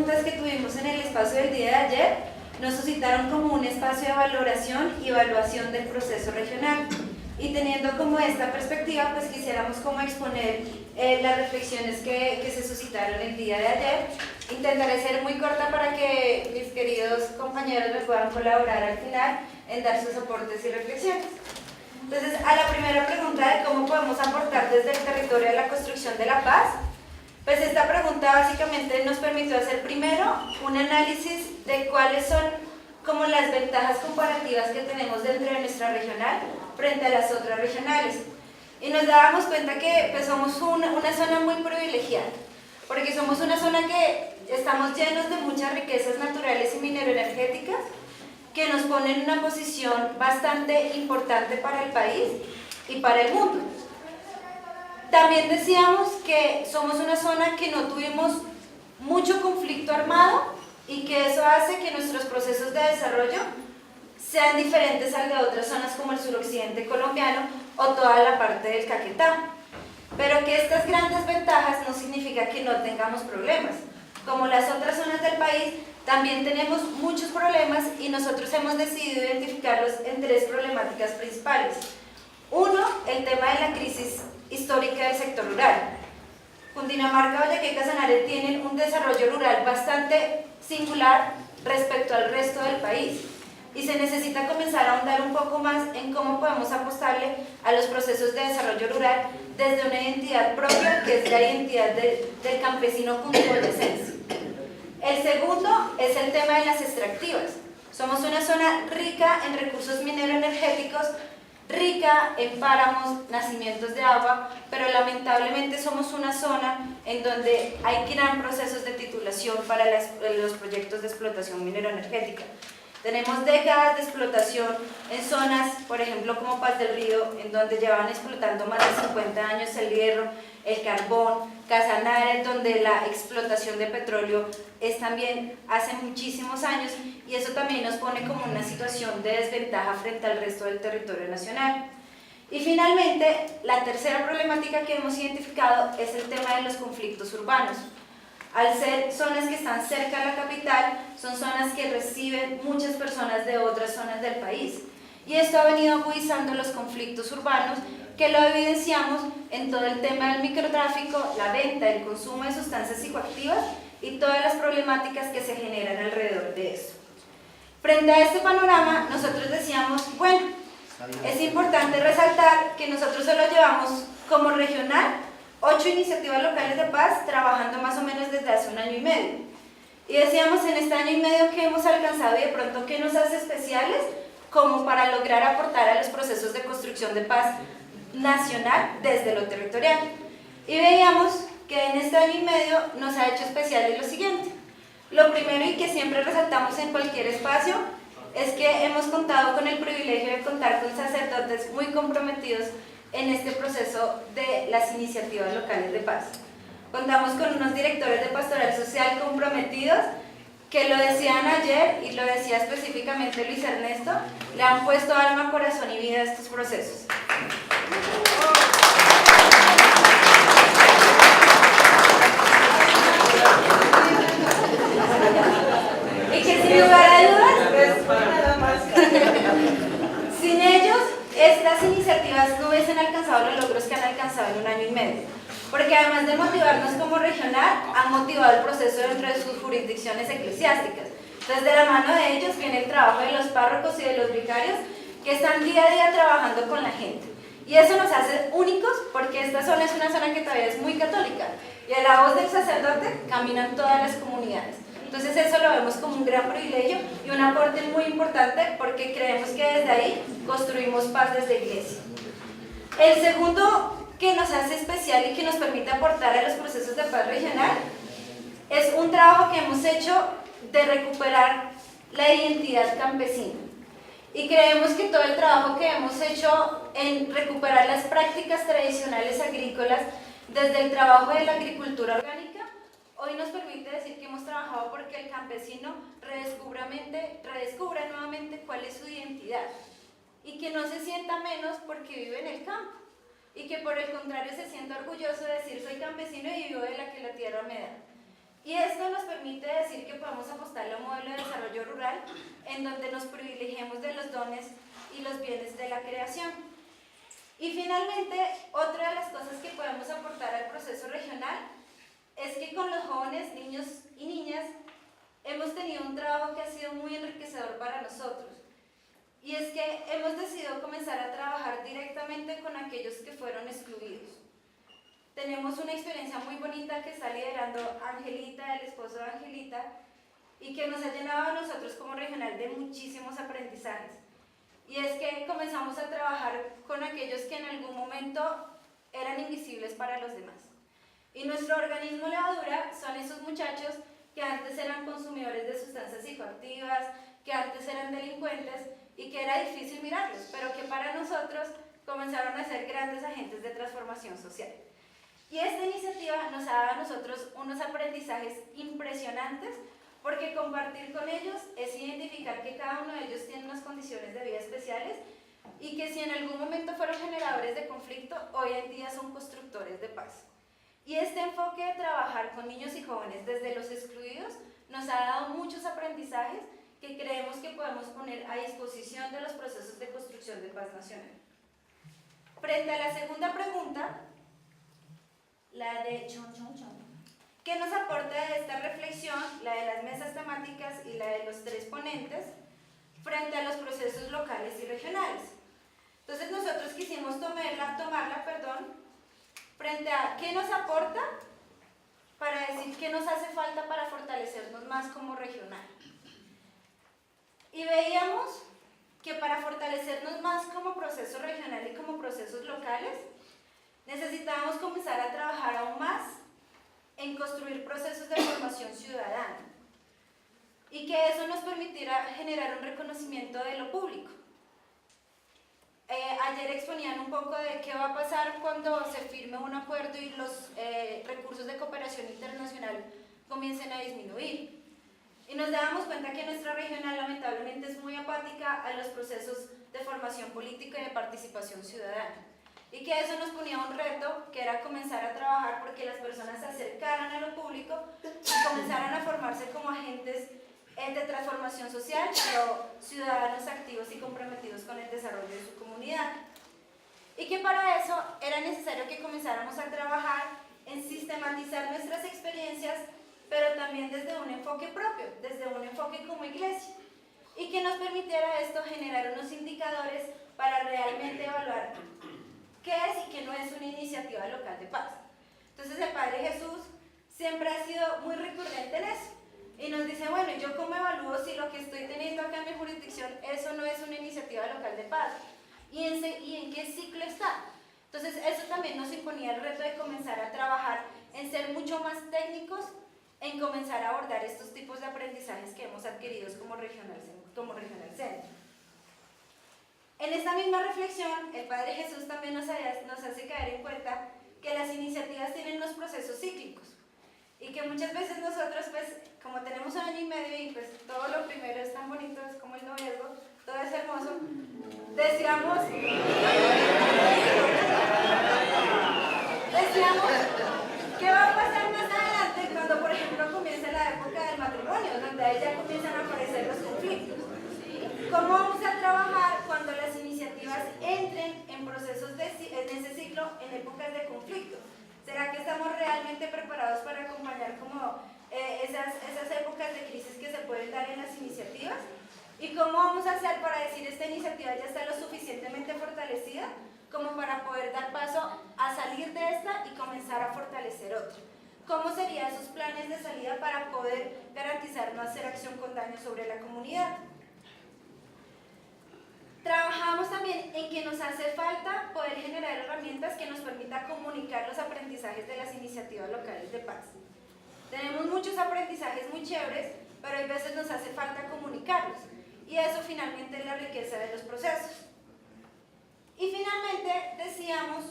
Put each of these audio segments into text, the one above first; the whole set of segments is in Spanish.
preguntas que tuvimos en el espacio del día de ayer nos suscitaron como un espacio de valoración y evaluación del proceso regional. Y teniendo como esta perspectiva, pues quisiéramos como exponer las reflexiones que se suscitaron el día de ayer. Intentaré ser muy corta para que mis queridos compañeros me puedan colaborar al final en dar sus aportes y reflexiones. Entonces, a la primera pregunta de cómo podemos aportar desde el territorio a la construcción de la paz, pues esta pregunta básicamente nos permitió hacer primero un análisis de cuáles son como las ventajas comparativas que tenemos dentro de nuestra regional frente a las otras regionales. Y nos dábamos cuenta que pues, somos una zona muy privilegiada, porque somos una zona que estamos llenos de muchas riquezas naturales y mineroenergéticas que nos ponen en una posición bastante importante para el país y para el mundo. También decíamos que somos una zona que no tuvimos mucho conflicto armado y que eso hace que nuestros procesos de desarrollo sean diferentes al de otras zonas como el suroccidente colombiano o toda la parte del Caquetá. Pero que estas grandes ventajas no significa que no tengamos problemas. Como las otras zonas del país, también tenemos muchos problemas y nosotros hemos decidido identificarlos en tres problemáticas principales. Uno, el tema de la crisis histórica del sector rural. Cundinamarca, Boyacá y Casanare tienen un desarrollo rural bastante singular respecto al resto del país y se necesita comenzar a ahondar un poco más en cómo podemos apostarle a los procesos de desarrollo rural desde una identidad propia que es la identidad del campesino cundiboyacense. El segundo es el tema de las extractivas. Somos una zona rica en recursos mineroenergéticos, rica en páramos, nacimientos de agua, pero lamentablemente somos una zona en donde hay gran procesos de titulación para los proyectos de explotación mineroenergética. Tenemos décadas de explotación en zonas, por ejemplo, como Paz del Río, en donde llevan explotando más de 50 años el hierro, el carbón, Casanare, donde la explotación de petróleo es también hace muchísimos años, y eso también nos pone como una situación de desventaja frente al resto del territorio nacional. Y finalmente, la tercera problemática que hemos identificado es el tema de los conflictos urbanos. Al ser zonas que están cerca de la capital, son zonas que reciben muchas personas de otras zonas del país. Y esto ha venido agudizando los conflictos urbanos, que lo evidenciamos en todo el tema del microtráfico, la venta, el consumo de sustancias psicoactivas y todas las problemáticas que se generan alrededor de eso. Frente a este panorama, nosotros decíamos, bueno, es importante resaltar que nosotros solo llevamos como regional 8 iniciativas locales de paz trabajando más o menos desde hace un año y medio. Y decíamos en este año y medio que hemos alcanzado y de pronto qué nos hace especiales como para lograr aportar a los procesos de construcción de paz nacional desde lo territorial. Y veíamos que en este año y medio nos ha hecho especiales lo siguiente. Lo primero, y que siempre resaltamos en cualquier espacio, es que hemos contado con el privilegio de contar con sacerdotes muy comprometidos en este proceso de las iniciativas locales de paz. Contamos con unos directores de pastoral social comprometidos que lo decían ayer y lo decía específicamente Luis Ernesto, le han puesto alma, corazón y vida a estos procesos. Y que sin lugar a dudas, sin ellos, estas iniciativas no hubiesen alcanzado los logros que han alcanzado en un año y medio, porque además de motivarnos como regional, han motivado el proceso dentro de sus jurisdicciones eclesiásticas. Entonces, de la mano de ellos viene el trabajo de los párrocos y de los vicarios que están día a día trabajando con la gente. Y eso nos hace únicos porque esta zona es una zona que todavía es muy católica y a la voz del sacerdote caminan todas las comunidades. Entonces eso lo vemos como un gran privilegio y un aporte muy importante porque creemos que desde ahí construimos paz desde iglesia. El segundo que nos hace especial y que nos permite aportar a los procesos de paz regional es un trabajo que hemos hecho de recuperar la identidad campesina. Y creemos que todo el trabajo que hemos hecho en recuperar las prácticas tradicionales agrícolas desde el trabajo de la agricultura orgánica, hoy nos permite decir que hemos trabajado porque el campesino redescubra nuevamente cuál es su identidad y que no se sienta menos porque vive en el campo y que por el contrario se sienta orgulloso de decir soy campesino y vivo de la que la tierra me da. Y esto nos permite decir que podemos apostar a un modelo de desarrollo rural en donde nos privilegiemos de los dones y los bienes de la creación. Y finalmente, otra de las cosas que podemos aportar al proceso regional es que con los jóvenes, niños y niñas, hemos tenido un trabajo que ha sido muy enriquecedor para nosotros. Y es que hemos decidido comenzar a trabajar directamente con aquellos que fueron excluidos. Tenemos una experiencia muy bonita que está liderando Angelita, el esposo de Angelita, y que nos ha llenado a nosotros como regional de muchísimos aprendizajes. Y es que comenzamos a trabajar con aquellos que en algún momento eran invisibles para los demás. Y nuestro organismo Levadura son esos muchachos que antes eran consumidores de sustancias psicoactivas, que antes eran delincuentes y que era difícil mirarlos, pero que para nosotros comenzaron a ser grandes agentes de transformación social. Y esta iniciativa nos ha dado a nosotros unos aprendizajes impresionantes, porque compartir con ellos es identificar que cada uno de ellos tiene unas condiciones de vida especiales y que si en algún momento fueron generadores de conflicto, hoy en día son constructores de paz. Y este enfoque de trabajar con niños y jóvenes desde los excluidos nos ha dado muchos aprendizajes que creemos que podemos poner a disposición de los procesos de construcción de paz nacional. Frente a la segunda pregunta, la de ¿qué nos aporta de esta reflexión, la de las mesas temáticas y la de los tres ponentes, frente a los procesos locales y regionales? Entonces nosotros quisimos tomarla, frente a qué nos aporta para decir qué nos hace falta para fortalecernos más como regional. Y veíamos que para fortalecernos más como proceso regional y como procesos locales, necesitábamos comenzar a trabajar aún más en construir procesos de formación ciudadana y que eso nos permitiera generar un reconocimiento de lo público. Ayer exponían un poco de qué va a pasar cuando se firme un acuerdo y los recursos de cooperación internacional comiencen a disminuir. Y nos dábamos cuenta que nuestra regional lamentablemente es muy apática a los procesos de formación política y de participación ciudadana. Y que eso nos ponía un reto, que era comenzar a trabajar porque las personas se acercaran a lo público y comenzaran a formarse como agentes de transformación social, pero ciudadanos activos y comprometidos con el desarrollo de su comunidad. Y que para eso era necesario que comenzáramos a trabajar en sistematizar nuestras experiencias, pero también desde un enfoque propio, desde un enfoque como iglesia. Y que nos permitiera esto generar unos indicadores para realmente evaluar qué es y qué no es una iniciativa local de paz. Entonces el Padre Jesús siempre ha sido muy recurrente en eso. Y nos dice, bueno, ¿yo cómo evalúo si lo que estoy teniendo acá en mi jurisdicción, eso no es una iniciativa local de paz? ¿Y en qué ciclo está? Entonces eso también nos imponía el reto de comenzar a trabajar en ser mucho más técnicos, en comenzar a abordar estos tipos de aprendizajes que hemos adquirido como Regional Centro. En esta misma reflexión, el Padre Jesús también nos hace caer en cuenta que las iniciativas tienen unos procesos cíclicos y que muchas veces nosotros, pues, como tenemos un año y medio y pues todo lo primero es tan bonito, es como el noviazgo, todo es hermoso, decíamos, ¿qué va a pasar más adelante cuando, por ejemplo, comience la época del matrimonio, donde ahí ya comienzan a aparecer los conflictos? ¿Cómo vamos a trabajar cuando las iniciativas entren en procesos en ese ciclo, en épocas de conflicto? ¿Será que estamos realmente preparados para acompañar como esas épocas de crisis que se pueden dar en las iniciativas? ¿Y cómo vamos a hacer para decir esta iniciativa ya está lo suficientemente fortalecida como para poder dar paso a salir de esta y comenzar a fortalecer otra? ¿Cómo serían esos planes de salida para poder garantizar no hacer acción con daño sobre la comunidad? Trabajamos también en que nos hace falta poder generar herramientas que nos permitan comunicar los aprendizajes de las iniciativas locales de paz. Tenemos muchos aprendizajes muy chéveres, pero hay veces nos hace falta comunicarlos. Y eso finalmente es la riqueza de los procesos. Y finalmente decíamos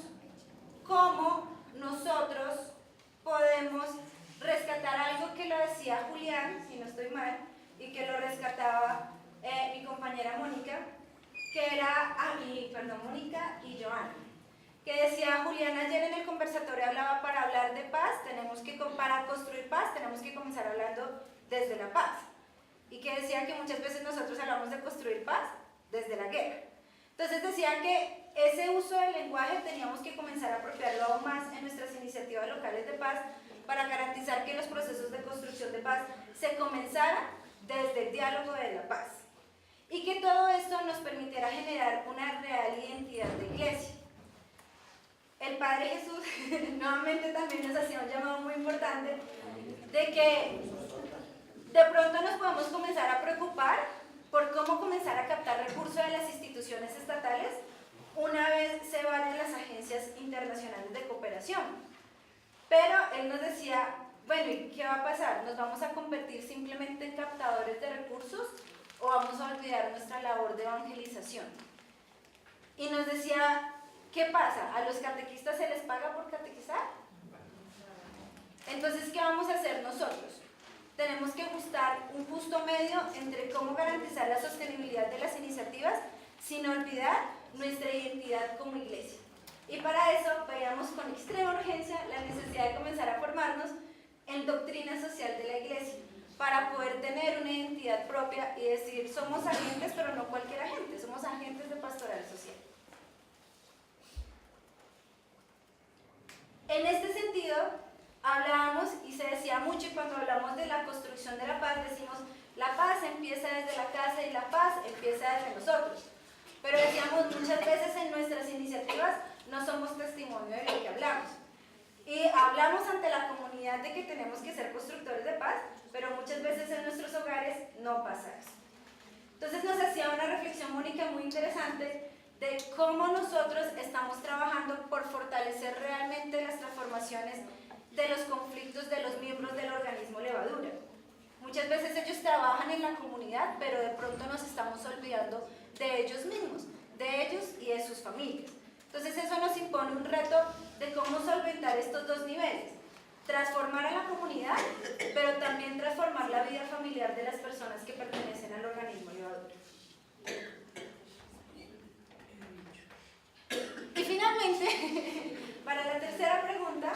cómo nosotros podemos rescatar algo que lo decía Julián, si no estoy mal, y que lo rescataba mi compañera Mónica, que era, Mónica y Joana, que decía, Julián ayer en el conversatorio hablaba para hablar hablar de paz, para construir paz, tenemos que comenzar hablando desde la paz. Y que decía que muchas veces nosotros hablamos de construir paz desde la guerra. Entonces decía que ese uso del lenguaje teníamos que comenzar a apropiarlo aún más en nuestras iniciativas locales de paz para garantizar que los procesos de construcción de paz se comenzaran desde el diálogo de la paz. Y que todo esto nos permitiera generar una real identidad de iglesia. El Padre Jesús nuevamente también nos hacía un llamado muy importante de que de pronto nos podemos comenzar a preocupar por cómo comenzar a captar recursos de las instituciones estatales una vez se vayan las agencias internacionales de cooperación. Pero él nos decía, bueno, ¿y qué va a pasar? ¿Nos vamos a convertir simplemente en captadores de recursos o vamos a olvidar nuestra labor de evangelización? Y nos decía, ¿qué pasa? ¿A los catequistas se les paga por catequizar? Entonces, ¿qué vamos a hacer nosotros? Tenemos que buscar un justo medio entre cómo garantizar la sostenibilidad de las iniciativas sin olvidar nuestra identidad como iglesia. Y para eso veíamos con extrema urgencia la necesidad de comenzar a formarnos en doctrina social de la iglesia, para poder tener una identidad propia y decir, somos agentes, pero no cualquier agente, somos agentes de pastoral social. En este sentido, hablábamos y se decía mucho, y cuando hablamos de la construcción de la paz, decimos, la paz empieza desde la casa y la paz empieza desde nosotros. Pero decíamos, muchas veces en nuestras iniciativas no somos testimonio de lo que hablamos. Y hablamos ante la comunidad de que tenemos que ser constructores de paz, pero muchas veces en nuestros hogares no pasa eso. Entonces nos hacía una reflexión, Mónica, muy interesante de cómo nosotros estamos trabajando por fortalecer realmente las transformaciones de los conflictos de los miembros del organismo Levadura. Muchas veces ellos trabajan en la comunidad, pero de pronto nos estamos olvidando de ellos mismos, de ellos y de sus familias. Entonces eso nos impone un reto de cómo solventar estos dos niveles, transformar a la comunidad, pero también transformar la vida familiar de las personas que pertenecen al organismo Levadura. Y finalmente, para la tercera pregunta,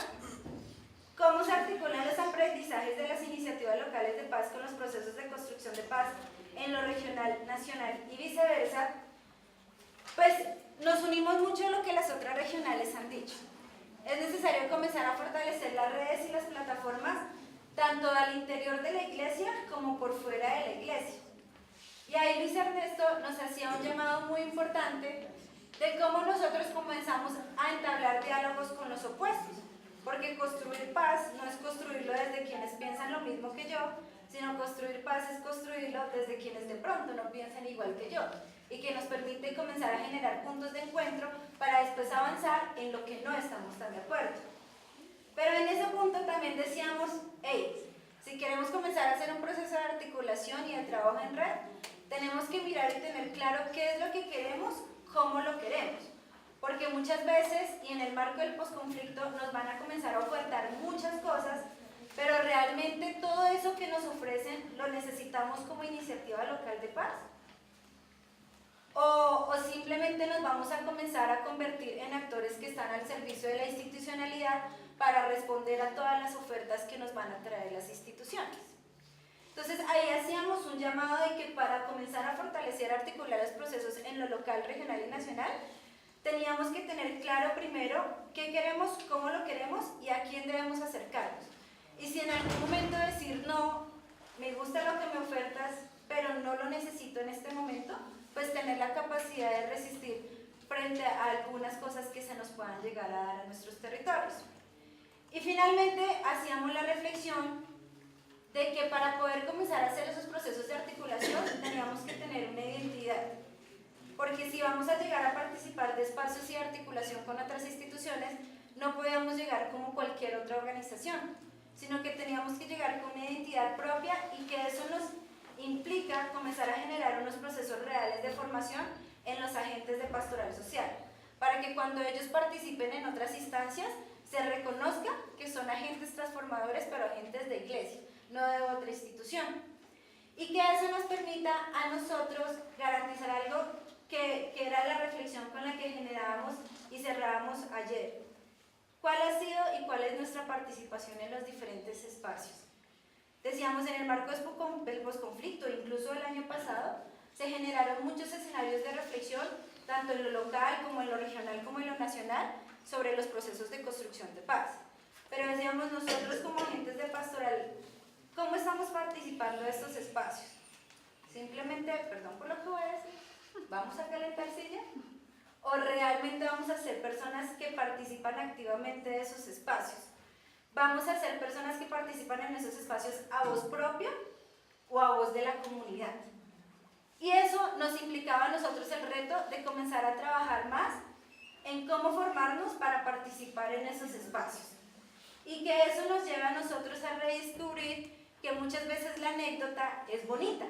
¿cómo se articulan los aprendizajes de las iniciativas locales de paz con los procesos de construcción de paz en lo regional, nacional y viceversa? Pues nos unimos mucho a lo que las otras regionales han dicho. Es necesario comenzar a fortalecer las redes y las plataformas tanto al interior de la iglesia como por fuera de la iglesia. Y ahí Luis Ernesto nos hacía un llamado muy importante de cómo nosotros comenzamos a entablar diálogos con los opuestos. Porque construir paz no es construirlo desde quienes piensan lo mismo que yo, sino construir paz es construirlo desde quienes de pronto no piensan igual que yo y que nos permite comenzar a generar puntos de encuentro para después avanzar en lo que no estamos tan de acuerdo. Pero en ese punto también decíamos, hey, si queremos comenzar a hacer un proceso de articulación y de trabajo en red, tenemos que mirar y tener claro qué es lo que queremos, cómo lo queremos. Porque muchas veces, y en el marco del posconflicto, nos van a comenzar a ofertar muchas cosas, pero realmente todo eso que nos ofrecen lo necesitamos como iniciativa local de paz. O simplemente nos vamos a comenzar a convertir en actores que están al servicio de la institucionalidad para responder a todas las ofertas que nos van a traer las instituciones. Entonces ahí hacíamos un llamado de que para comenzar a fortalecer, articular los procesos en lo local, regional y nacional, teníamos que tener claro primero qué queremos, cómo lo queremos y a quién debemos acercarnos. Y si en algún momento decir no, me gusta lo que me ofertas, pero no lo necesito en este momento, pues tener la capacidad de resistir frente a algunas cosas que se nos puedan llegar a dar a nuestros territorios. Y finalmente hacíamos la reflexión de que para poder comenzar a hacer esos procesos de articulación teníamos que tener una identidad. Porque si vamos a llegar a participar de espacios y articulación con otras instituciones, no podíamos llegar como cualquier otra organización, sino que teníamos que llegar con una identidad propia y que eso nos implica comenzar a generar unos procesos reales de formación en los agentes de pastoral social, para que cuando ellos participen en otras instancias se reconozca que son agentes transformadores, pero agentes de iglesia, no de otra institución. Y que eso nos permita a nosotros garantizar algo que era la reflexión con la que generábamos y cerrábamos ayer. ¿Cuál ha sido y cuál es nuestra participación en los diferentes espacios? Decíamos, en el marco del posconflicto, incluso el año pasado, se generaron muchos escenarios de reflexión, tanto en lo local como en lo regional como en lo nacional, sobre los procesos de construcción de paz. Pero decíamos, nosotros como agentes de pastoral, ¿cómo estamos participando de estos espacios? Simplemente, perdón por lo que voy a decir, ¿vamos a calentar silla? ¿O realmente vamos a ser personas que participan activamente de esos espacios? ¿Vamos a ser personas que participan en esos espacios a voz propia o a voz de la comunidad? Y eso nos implicaba a nosotros el reto de comenzar a trabajar más en cómo formarnos para participar en esos espacios. Y que eso nos lleva a nosotros a redescubrir que muchas veces la anécdota es bonita,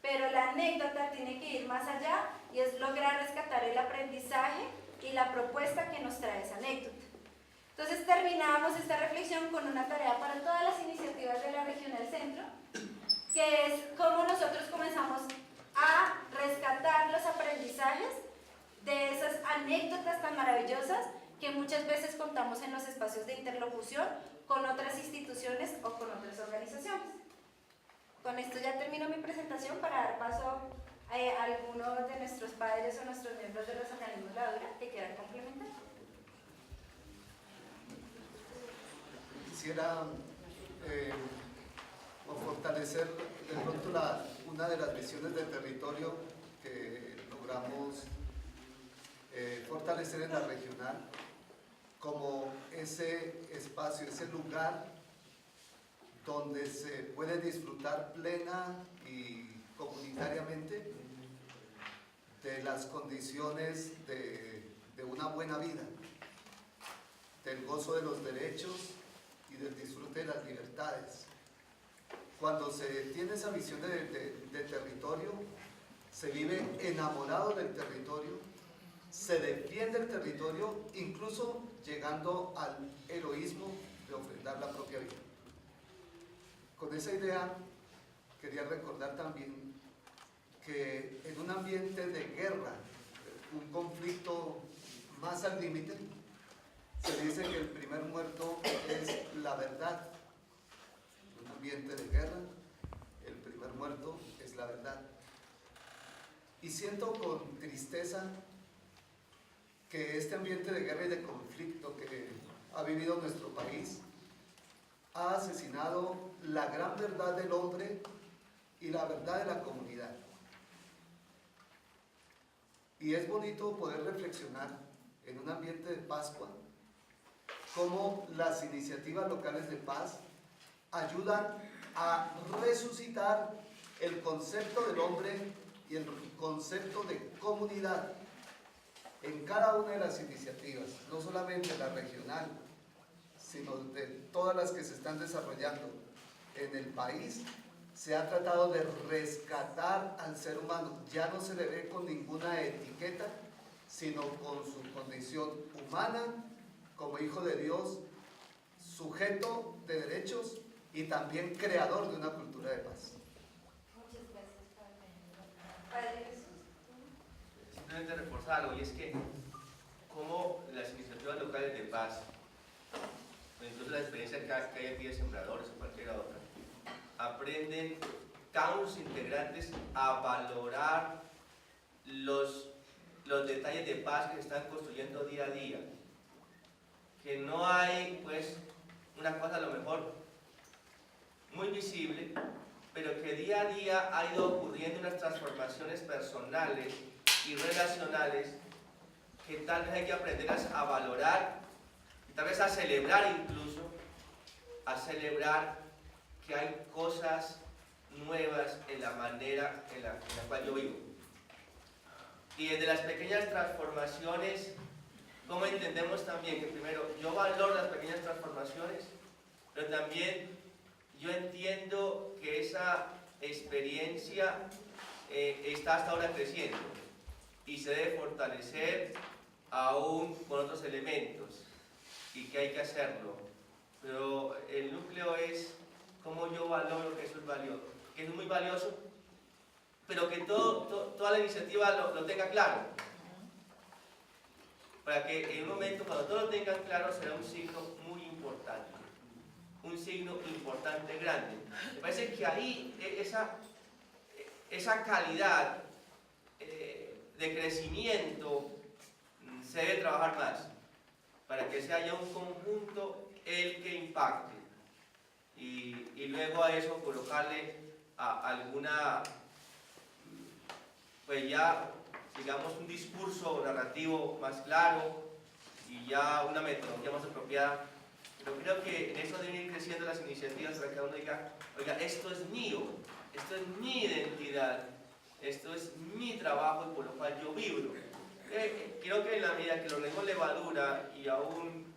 pero la anécdota tiene que ir más allá y es lograr rescatar el aprendizaje y la propuesta que nos trae esa anécdota. Entonces terminábamos esta reflexión con una tarea para todas las iniciativas de la Regional Centro, que es cómo nosotros comenzamos a rescatar los aprendizajes de esas anécdotas tan maravillosas que muchas veces contamos en los espacios de interlocución con otras instituciones o con otras organizaciones. Con esto ya termino mi presentación para dar paso a algunos de nuestros padres o nuestros miembros de los organismos Ladura que quieran complementar. Quisiera fortalecer de pronto una de las visiones del territorio que logramos fortalecer en la regional, como ese espacio, ese lugar donde se puede disfrutar plena y comunitariamente de las condiciones de una buena vida, del gozo de los derechos y del disfrute de las libertades. Cuando se tiene esa visión de territorio, se vive enamorado del territorio, se defiende el territorio, incluso llegando al heroísmo de ofrendar la propia vida. Con esa idea, quería recordar también que en un ambiente de guerra, un conflicto más al límite, se dice que el primer muerto es la verdad. En un ambiente de guerra, el primer muerto es la verdad. Y siento con tristeza que este ambiente de guerra y de conflicto que ha vivido nuestro país ha asesinado la gran verdad del hombre y la verdad de la comunidad. Y es bonito poder reflexionar en un ambiente de Pascua cómo las iniciativas locales de paz ayudan a resucitar el concepto del hombre y el concepto de comunidad en cada una de las iniciativas, no solamente la regional, sino de todas las que se están desarrollando en el país. Se ha tratado de rescatar al ser humano, ya no se le ve con ninguna etiqueta, sino con su condición humana, como hijo de Dios, sujeto de derechos y también creador de una cultura de paz. Muchas gracias, Padre. Padre Jesús. Simplemente reforzar algo, y es que como las iniciativas locales de paz, o incluso la experiencia que hay aquí de sembradores o cualquier otra, aprenden cada uno de sus integrantes a valorar los detalles de paz que se están construyendo día a día. Que no hay, pues, una cosa a lo mejor muy visible, pero que día a día ha ido ocurriendo unas transformaciones personales y relacionales que tal vez hay que aprenderlas a valorar y tal vez a celebrar, incluso a celebrar que hay cosas nuevas en la manera en la cual yo vivo. Y desde las pequeñas transformaciones, ¿cómo entendemos también que primero yo valoro las pequeñas transformaciones, pero también yo entiendo que esa experiencia está hasta ahora creciendo y se debe fortalecer aún con otros elementos y que hay que hacerlo? Pero el núcleo es cómo yo valoro que eso es valioso, que es muy valioso, pero que toda la iniciativa lo tenga claro. para que en un momento, cuando todos lo tengan claro, será un signo muy importante. Un signo importante, grande. Me parece que ahí esa calidad de crecimiento se debe trabajar más, para que sea ya un conjunto el que impacte. Y luego a eso colocarle alguna, pues ya, digamos, un discurso narrativo más claro y ya una metodología más apropiada. Pero creo que en eso deben ir creciendo las iniciativas para que cada uno diga, oiga, esto es mío, esto es mi identidad, esto es mi trabajo y por lo cual yo vibro. Creo que en la medida que lo demos levadura y aún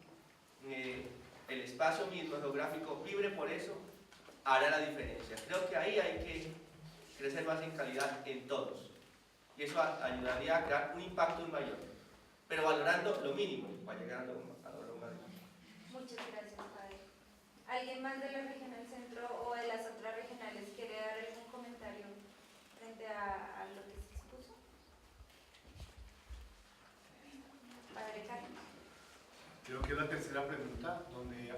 el espacio mismo geográfico vibre por eso, hará la diferencia. Creo que ahí hay que crecer más en calidad en todos. Y eso ayudaría a crear un impacto mayor, pero valorando lo mínimo para llegar a lo más. Muchas gracias, padre. ¿Alguien más de la Regional Centro o de las otras regionales quiere dar algún comentario frente a lo que se expuso? Padre Carlos. Creo que es la tercera pregunta, donde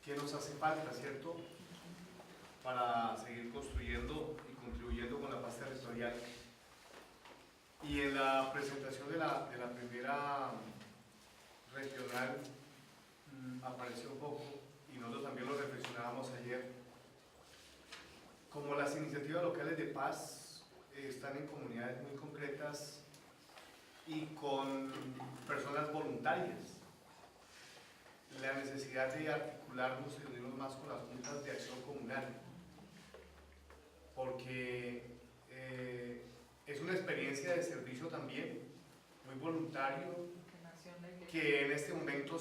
¿qué nos hace falta, cierto? Para seguir construyendo y contribuyendo con la paz territorial. Y en la presentación de la primera regional apareció un poco, y nosotros también lo reflexionábamos ayer, como las iniciativas locales de paz están en comunidades muy concretas y con personas voluntarias, la necesidad de articularnos y unirnos más con las juntas de acción comunal, porque es una experiencia de servicio también, muy voluntario, que en este momento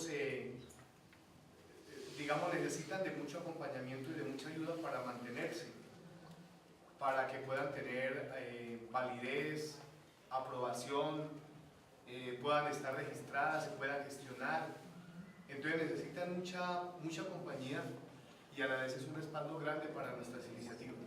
digamos, necesitan de mucho acompañamiento y de mucha ayuda para mantenerse, para que puedan tener validez, aprobación, puedan estar registradas, se puedan gestionar. Entonces necesitan mucha compañía y a la vez es un respaldo grande para nuestras iniciativas.